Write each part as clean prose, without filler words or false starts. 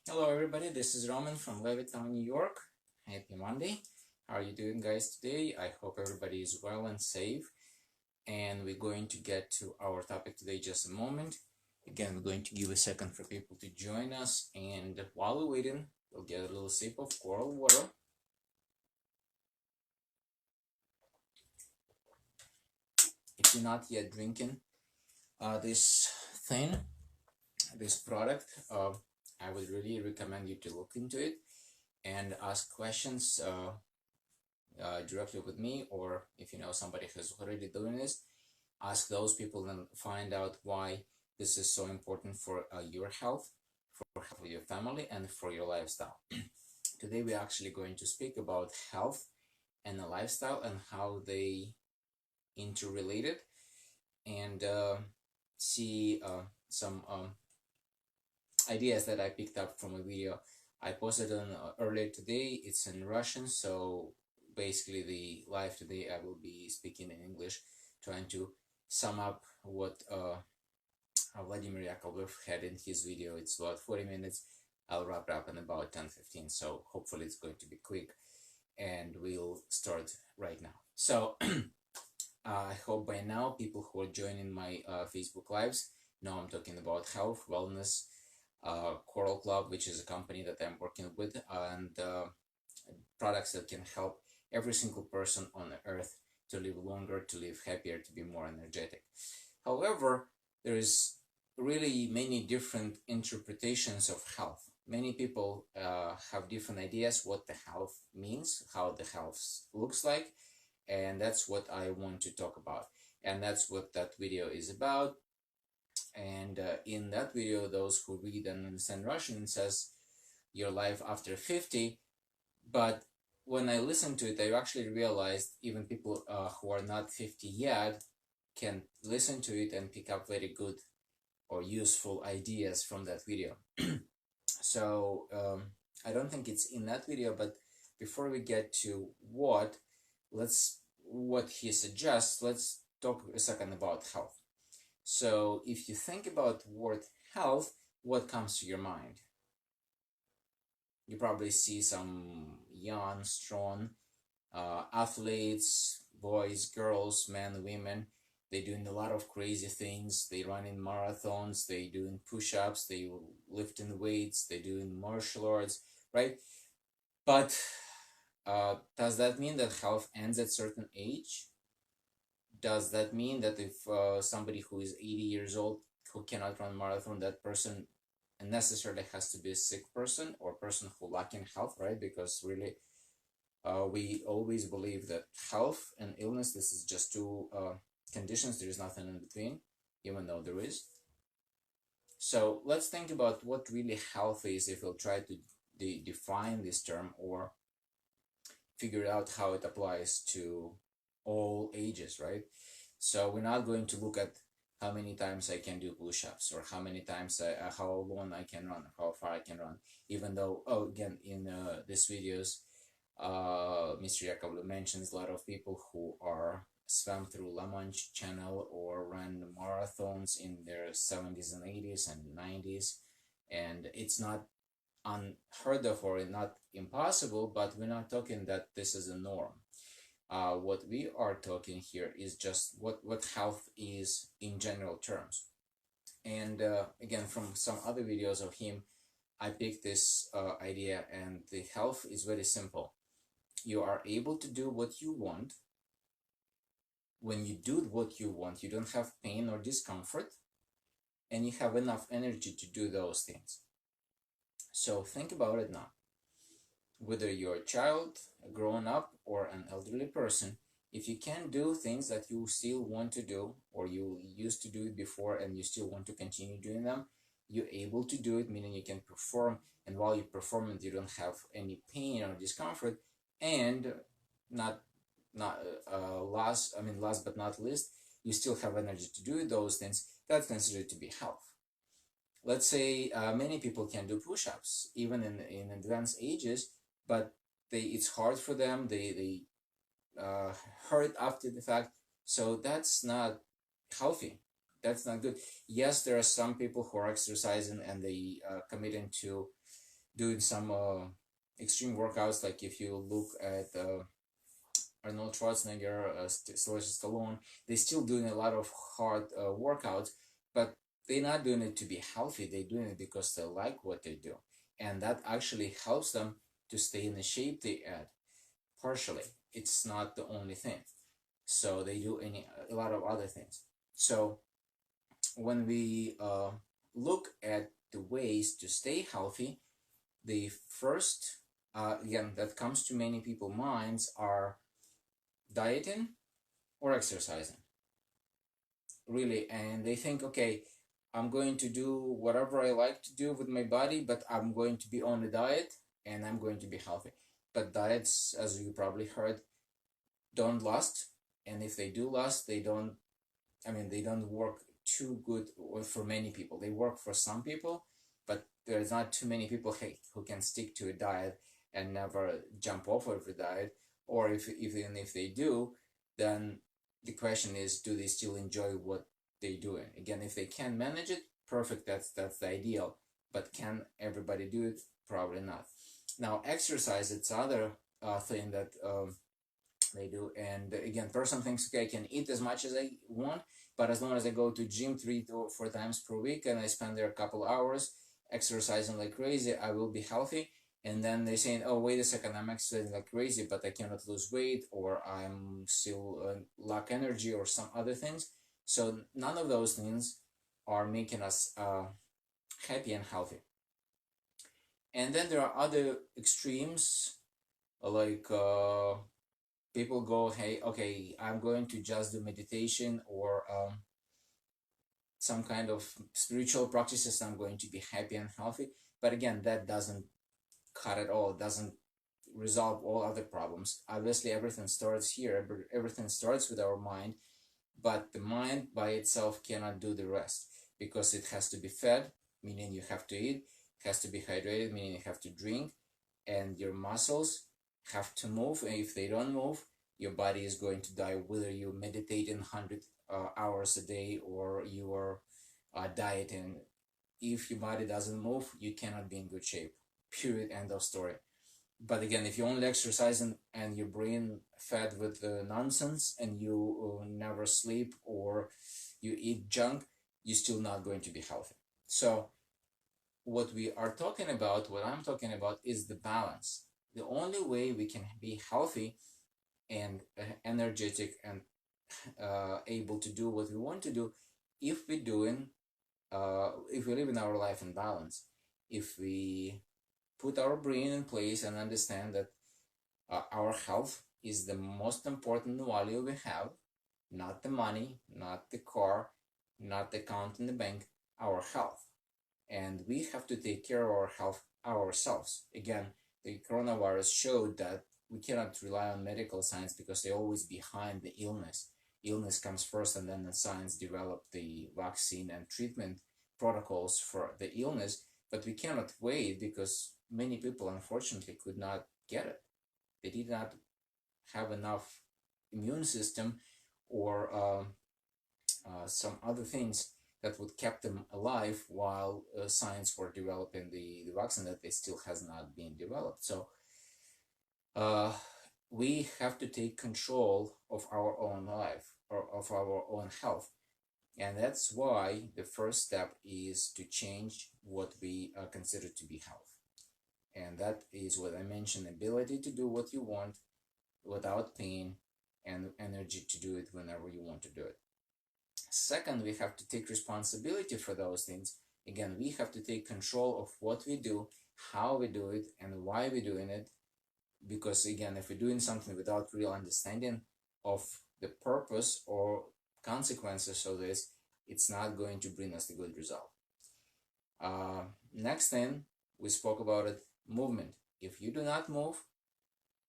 Hello everybody, this is Roman from Levittown, New York. Happy Monday. How are you doing guys today? I hope everybody is well and safe. And we're going to get to our topic today just a moment. Again, we're going to give a second for people to join us. And while we're waiting, we'll get a little sip of coral water. If you're not yet drinking this thing, this product, I would really recommend you to look into it and ask questions directly with me, or if you know somebody who's already doing this, ask those people and find out why this is so important for your health, for your family, and for your lifestyle. Today we're actually going to speak about health and the lifestyle and how they interrelated, and see some ideas that I picked up from a video I posted on earlier today. It's in Russian, so basically the live today I will be speaking in English, trying to sum up what Vladimir Yakovlev had in his video. It's about 40 minutes. I'll wrap it up in about 10-15, so hopefully it's going to be quick, and we'll start right now. So I hope by now people who are joining my Facebook lives know I'm talking about health, wellness, Coral Club, which is a company that I'm working with, and products that can help every single person on earth to live longer, to live happier, to be more energetic. However, there is really many different interpretations of health. Many people have different ideas what the health means, how the health looks like, and that's what I want to talk about. And that's what that video is about. And in that video, those who read and understand Russian says your life after 50. But when I listened to it, I actually realized even people who are not 50 yet can listen to it and pick up very good or useful ideas from that video. So I don't think it's in that video, but before we get to what he suggests, let's talk a second about health. So if you think about word health, what comes to your mind? You probably see some young, strong athletes, boys, girls, men, women. They're doing a lot of crazy things. They run in marathons, they doing push-ups, they lifting weights, they doing martial arts, right? But does that mean that health ends at certain age? Does that mean that if somebody who is 80 years old who cannot run marathon, that person necessarily has to be a sick person or a person who lacking health, right? Because really, we always believe that health and illness, this is just two conditions. There is nothing in between, even though there is. So let's think about what really health is if we'll try to define this term or figure out how it applies to all ages, right? So we're not going to look at how many times I can do push-ups or how many times how long I can run, how far I can run. Even though, again, in these videos, Mr. Yakovlev mentions a lot of people who are swam through La Manche Channel or ran marathons in their 70s and 80s and 90s, and it's not unheard of or not impossible, but we're not talking that this is a norm. What we are talking here is just what health is in general terms. And again, from some other videos of him, I picked this idea, and the health is very simple. You are able to do what you want. When you do what you want, you don't have pain or discomfort, and you have enough energy to do those things. So think about it now. Whether you're a child, a grown up, or an elderly person, if you can do things that you still want to do, or you used to do it before and you still want to continue doing them, you're able to do it, meaning you can perform, and while you perform it, you don't have any pain or discomfort, and not last but not least, you still have energy to do those things. That's considered to be health. Let's say many people can do push-ups even in advanced ages, but it's hard for them. They hurt after the fact, so that's not healthy. That's not good. Yes, there are some people who are exercising and they committing to doing some extreme workouts. Like if you look at Arnold Schwarzenegger, Sylvester Stallone, they're still doing a lot of hard workouts, but they're not doing it to be healthy. They're doing it because they like what they do, and that actually helps them to stay in the shape they at. Partially, it's not the only thing. So they do a lot of other things. So when we look at the ways to stay healthy, the first again that comes to many people's minds are dieting or exercising, really. And they think, okay, I'm going to do whatever I like to do with my body, but I'm going to be on a diet and I'm going to be healthy. But diets, as you probably heard, don't last. And if they do last, they don't, I mean, they don't work too good for many people. They work for some people, but there's not too many people who can stick to a diet and never jump off of a diet. Or if even if they do, then the question is, do they still enjoy what they're doing? Again, if they can manage it, perfect. That's the ideal. But can everybody do it? Probably not. Now, exercise, it's other thing that they do. And again, person thinks, okay, I can eat as much as I want, but as long as I go to gym 3 to 4 times per week and I spend there a couple hours exercising like crazy, I will be healthy. And then they're saying, oh, wait a second, I'm exercising like crazy, but I cannot lose weight, or I'm still lack energy, or some other things. So none of those things are making us happy and healthy. And then there are other extremes, like people go, hey, okay, I'm going to just do meditation or some kind of spiritual practices. I'm going to be happy and healthy. But again, that doesn't cut it all. It doesn't resolve all other problems. Obviously, everything starts here. Everything starts with our mind, but the mind by itself cannot do the rest, because it has to be fed, meaning you have to eat. It has to be hydrated, meaning you have to drink, and your muscles have to move. And if they don't move, your body is going to die, whether you meditate in 100 hours a day or you are dieting. If your body doesn't move, you cannot be in good shape. Period. End of story. But again, if you only exercise and your brain fed with nonsense, and you never sleep, or you eat junk, you're still not going to be healthy. So what we are talking about, what I'm talking about, is the balance. The only way we can be healthy and energetic and able to do what we want to do, if we're doing, if we live in our life in balance, if we put our brain in place and understand that our health is the most important value we have, not the money, not the car, not the account in the bank, our health. And we have to take care of our health ourselves. Again, the coronavirus showed that we cannot rely on medical science, because they're always behind the illness. Illness comes first, and then the science developed the vaccine and treatment protocols for the illness. But we cannot wait, because many people unfortunately could not get it. They did not have enough immune system, or some other things that would keep them alive while science were developing the vaccine that they still has not been developed. So uh, we have to take control of our own life, or of our own health. And that's why the first step is to change what we consider to be health. And that is what I mentioned: ability to do what you want without pain, and energy to do it whenever you want to do it. Second, we have to take responsibility for those things. Again, we have to take control of what we do, how we do it, and why we're doing it. Because again, if we're doing something without real understanding of the purpose or consequences of this, it's not going to bring us the good result. Next thing, we spoke about it: movement. If you do not move,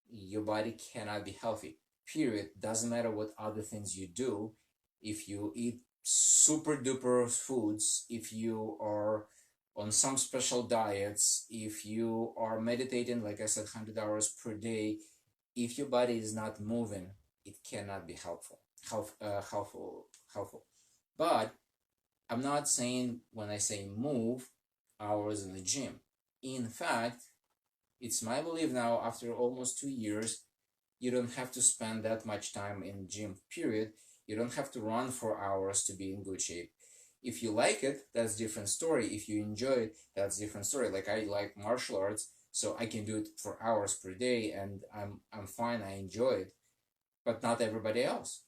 your body cannot be healthy. Period. Doesn't matter what other things you do. If you eat super duper foods, if you are on some special diets, if you are meditating, like I said, 100 hours per day, if your body is not moving, it cannot be helpful. But I'm not saying, when I say move, hours in the gym. In fact, it's my belief now, after almost 2 years, you don't have to spend that much time in gym, period. You don't have to run for hours to be in good shape. If you like it, that's different story. If you enjoy it, that's different story. Like, I like martial arts, so I can do it for hours per day, and I'm fine. I enjoy it, but not everybody else.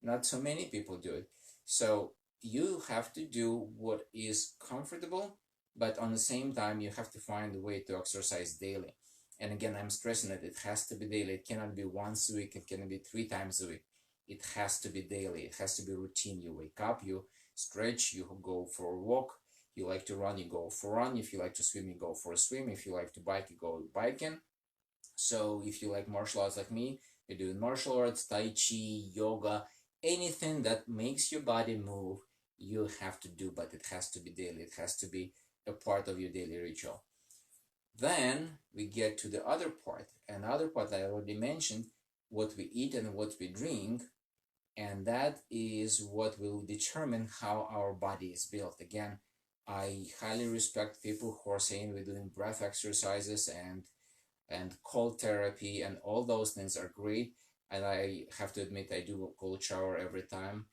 Not so many people do it. So you have to do what is comfortable, but on the same time, you have to find a way to exercise daily. And again, I'm stressing that it has to be daily. It cannot be once a week. It cannot be 3 times a week. It has to be daily. It has to be routine. You wake up, you stretch, you go for a walk. You like to run, you go for a run. If you like to swim, you go for a swim. If you like to bike, you go biking. So if you like martial arts like me, you're doing martial arts, tai chi, yoga, anything that makes your body move, you have to do, but it has to be daily. It has to be a part of your daily ritual. Then we get to the other part. And the other part I already mentioned, what we eat and what we drink, and that is what will determine how our body is built. Again, I highly respect people who are saying we're doing breath exercises and cold therapy, and all those things are great. And I have to admit, I do a cold shower every time.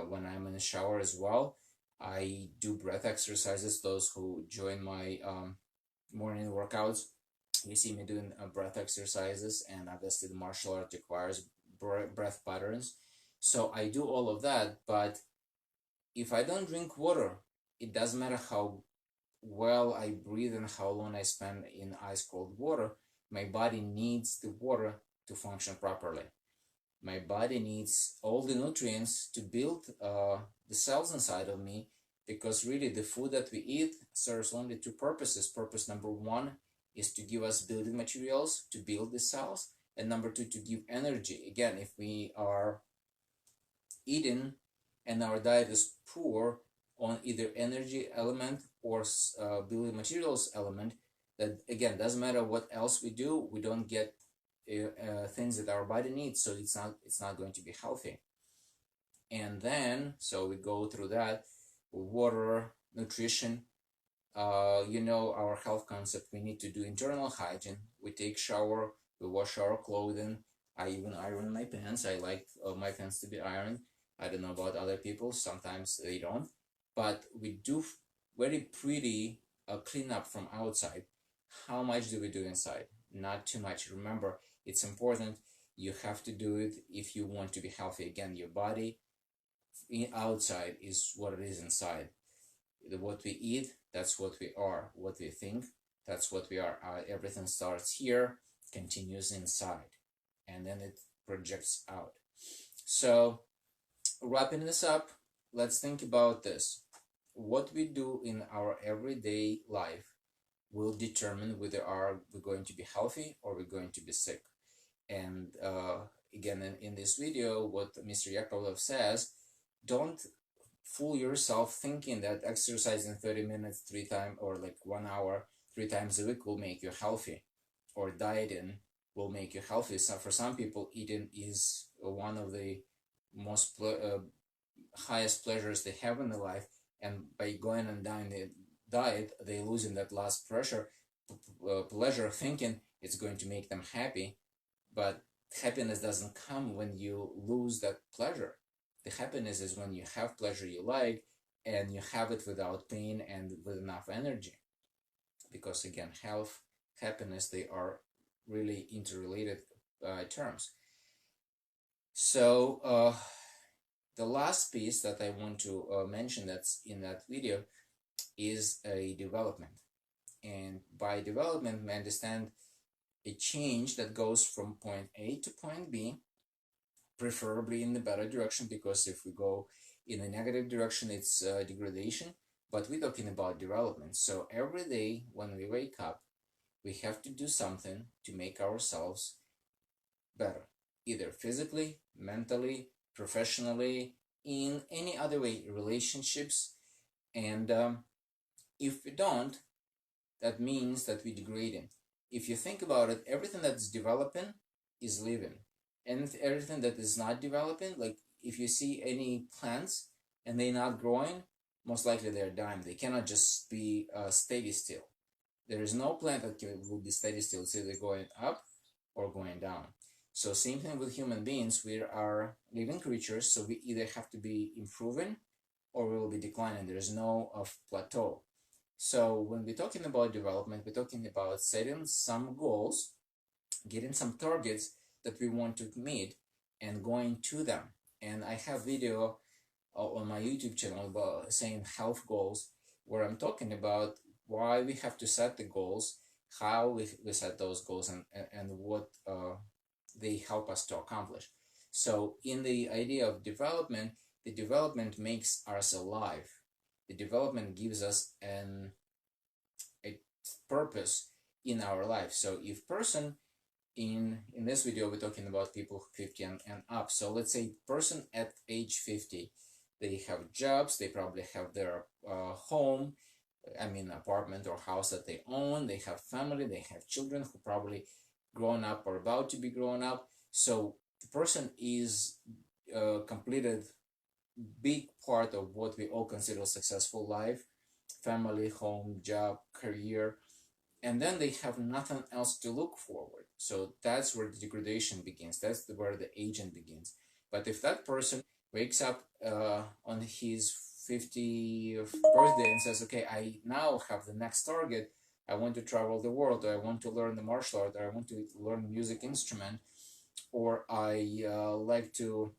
When I'm in the shower as well, I do breath exercises. Those who join my morning workouts, you see me doing breath exercises, and obviously the martial art requires breath patterns. So I do all of that, but if I don't drink water, it doesn't matter how well I breathe and how long I spend in ice cold water, my body needs the water to function properly. My body needs all the nutrients to build the cells inside of me, because really the food that we eat serves only two purposes. Purpose number one is to give us building materials to build the cells, and number two, to give energy. Again, if we are eating and our diet is poor on either energy element or building materials element, that again doesn't matter what else we do, we don't get things that our body needs, so it's not going to be healthy. And then so we go through that: water, nutrition, our health concept. We need to do internal hygiene. We take shower, we wash our clothing. I even iron my pants. I like my pants to be ironed. I don't know about other people, sometimes they don't, but we do very pretty cleanup from outside. How much do we do inside? Not too much. Remember, it's important. You have to do it if you want to be healthy. Again, your body outside is what it is inside. What we eat, that's what we are. What we think, that's what we are. Everything starts here, continues inside, and then it projects out. So wrapping this up, let's think about this. What we do in our everyday life will determine whether we're going to be healthy or we're going to be sick. And again, in this video, what Mr. Yakovlev says, don't fool yourself thinking that exercising 30 minutes 3 times, or like 1 hour 3 times a week will make you healthy, or dieting will make you healthy. So for some people, eating is one of the most highest pleasures they have in their life, and by going on the diet, they losing that last pleasure, thinking it's going to make them happy. But happiness doesn't come when you lose that pleasure. The happiness is when you have pleasure you like, and you have it without pain and with enough energy. Because again, health, happiness, they are really interrelated terms. So the last piece that I want to mention that's in that video is a development. And by development, we understand a change that goes from point A to point B, preferably in the better direction, because if we go in a negative direction, it's degradation. But we're talking about development. So every day when we wake up, we have to do something to make ourselves better, either physically, mentally, professionally, in any other way, relationships. And if we don't, that means that we're degrading. If you think about it, everything that's developing is living, and everything that is not developing, like if you see any plants and they're not growing, most likely they're dying. They cannot just be steady still. There is no plant that will be steady still. It's either going up or going down. So same thing with human beings. We are living creatures, so we either have to be improving or we will be declining. There is no plateau. So when we're talking about development, we're talking about setting some goals, getting some targets that we want to meet, and going to them. And I have video on my YouTube channel about saying health goals, where I'm talking about why we have to set the goals, how we set those goals, and what they help us to accomplish. So in the idea of development, the development makes us alive. The development gives us a purpose in our life. So if person in this video we're talking about people 50 and up. So let's say person at age 50, they have jobs, they probably have their home, I mean apartment or house that they own, they have family, they have children who probably grown up or about to be grown up. So the person is completed big part of what we all consider a successful life: family, home, job, career, and then they have nothing else to look forward. So that's where the degradation begins. That's where the aging begins. But if that person wakes up on his 50th birthday and says, okay, I now have the next target. I want to travel the world, or I want to learn the martial art, or I want to learn a music instrument, or I like to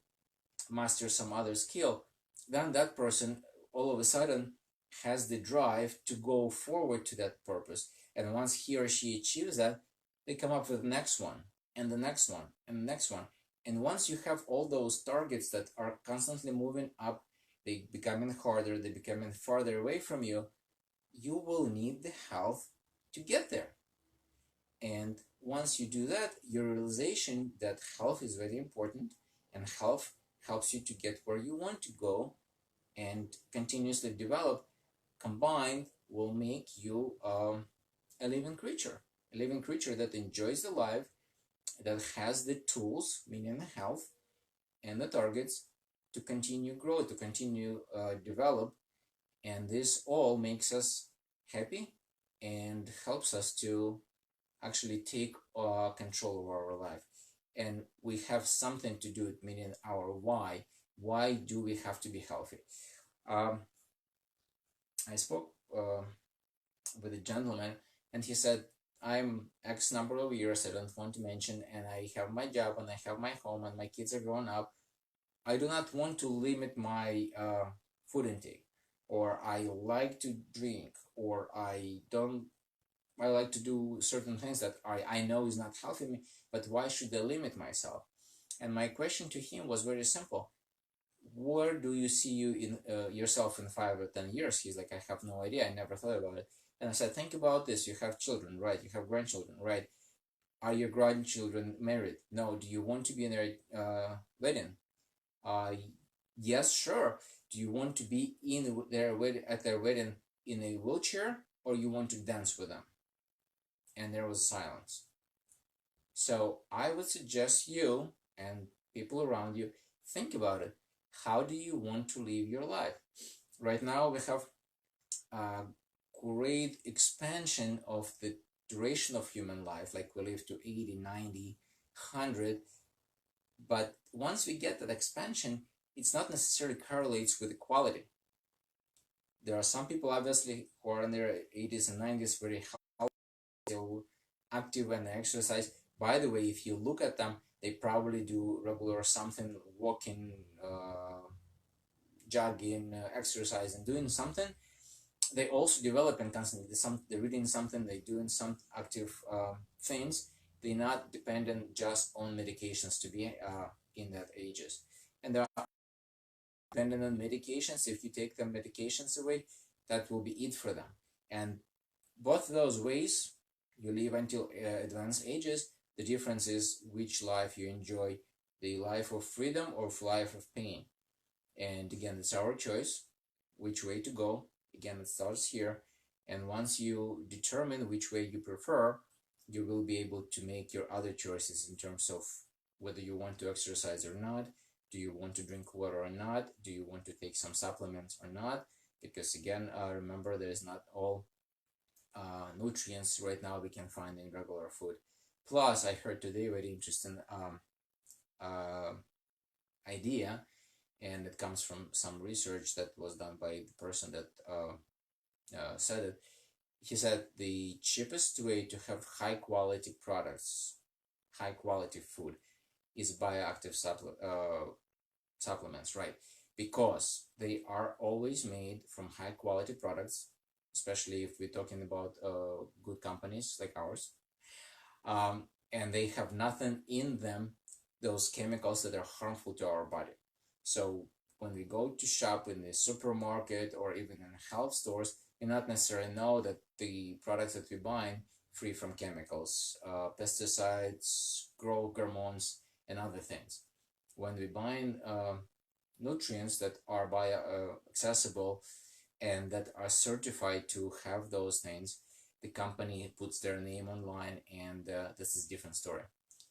master some other skill, then that person all of a sudden has the drive to go forward to that purpose. And once he or she achieves that, they come up with the next one and the next one and the next one. And once you have all those targets that are constantly moving up, they becoming harder, they becoming farther away from you, you will need the health to get there. And once you do that, your realization that health is very important, and health helps you to get where you want to go and continuously develop, combined will make you a living creature that enjoys the life, that has the tools, meaning the health and the targets, to continue grow, to continue develop. And this all makes us happy and helps us to actually take control of our life. And we have something to do it, meaning our why. Why do we have to be healthy? Um, I spoke with a gentleman, and he said, I'm X number of years, I don't want to mention, and I have my job, and I have my home, and my kids are grown up. I do not want to limit my food intake, or I like to drink, or I like to do certain things that I know is not healthy me, but why should I limit myself? And my question to him was very simple. Where do you see you in yourself in 5 or 10 years? He's like, I have no idea. I never thought about it. And I said, think about this. You have children, right? You have grandchildren, right? Are your grandchildren married? No. Do you want to be in their wedding? Uh, yes, sure. Do you want to be in their at their wedding in a wheelchair, or you want to dance with them? And there was silence. So I would suggest you and people around you think about it. How do you want to live your life? Right now we have a great expansion of the duration of human life, like we live to 80, 90, 100. But once we get that expansion, it's not necessarily correlates with the quality. There are some people obviously who are in their 80s and 90s very healthy, active, and exercise. By the way, if you look at them, they probably do regular something, walking, jogging, exercise, and doing something. They also develop and constantly they're reading something, they're doing some active things. They're not dependent just on medications to be in that ages. And they're dependent on medications. If you take the medications away, that will be it for them. And both those ways, you live until advanced ages. The difference is which life you enjoy, the life of freedom or life of pain. And again, it's our choice which way to go. Again, it starts here. And once you determine which way you prefer, you will be able to make your other choices in terms of whether you want to exercise or not. Do you want to drink water or not? Do you want to take some supplements or not? Because again, remember, there is not all nutrients right now we can find in regular food. Plus, I heard today very interesting uh, idea, and it comes from some research that was done by the person that said it. He said the cheapest way to have high quality products, high quality food, is bioactive supplements, right? Because they are always made from high quality products, especially if we're talking about good companies like ours. And they have nothing in them, those chemicals that are harmful to our body. So when we go to shop in the supermarket or even in health stores, you not necessarily know that the products that we buy free from chemicals, pesticides, growth hormones, and other things. When we buy nutrients that are bio accessible and that are certified to have those things, the company puts their name online, and this is a different story.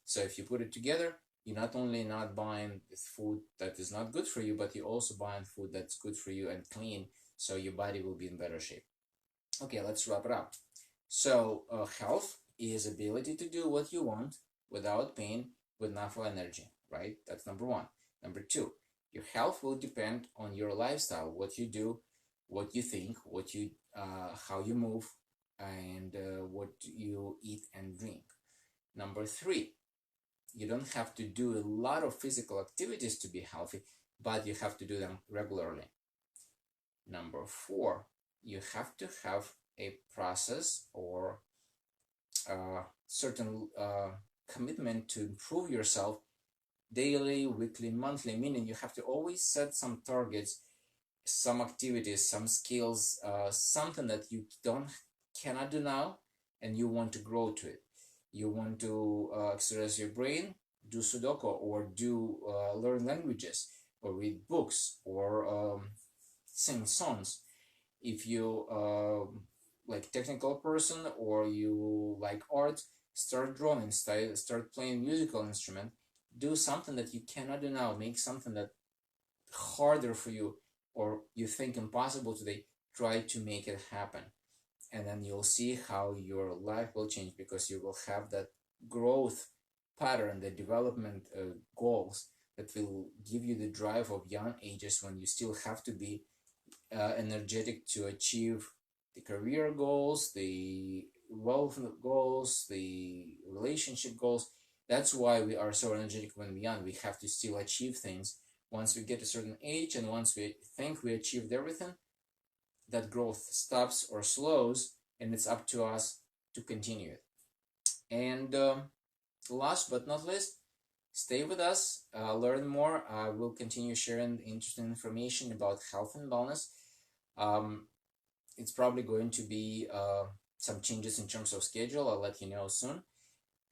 So if you put it together, you're not only not buying food that is not good for you, but you're also buying food that's good for you and clean, so your body will be in better shape. Okay, let's wrap it up. So health is ability to do what you want without pain, with enough energy, right? That's number one. Number two, your health will depend on your lifestyle, what you do, what you think, how you move, and what you eat and drink. Number three, you don't have to do a lot of physical activities to be healthy, but you have to do them regularly. Number four, you have to have a process or certain commitment to improve yourself daily, weekly, monthly, meaning you have to always set some targets, some activities, some skills, something that you cannot do now, and you want to grow to it. You want to exercise your brain, do Sudoku, or do learn languages, or read books, or sing songs. If you like technical person or you like art, start drawing, start playing musical instrument. Do something that you cannot do now. Make something that harder for you or you think impossible today. Try to make it happen, and then you'll see how your life will change, because you will have that growth pattern, the development goals that will give you the drive of young ages, when you still have to be energetic to achieve the career goals, the wealth goals, the relationship goals. That's why we are so energetic when we're young. We have to still achieve things. Once we get a certain age and once we think we achieved everything, that growth stops or slows, and it's up to us to continue it. And last but not least, stay with us, learn more. I will continue sharing interesting information about health and wellness. It's probably going to be some changes in terms of schedule. I'll let you know soon.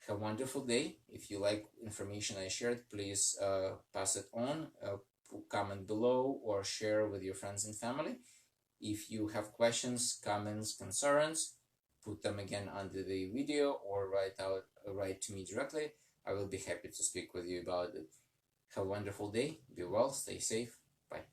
Have a wonderful day. If you like information I shared, please pass it on, comment below, or share with your friends and family. If you have questions, comments, concerns, put them again under the video or write to me directly. I will be happy to speak with you about it. Have a wonderful day. Be well. Stay safe. Bye.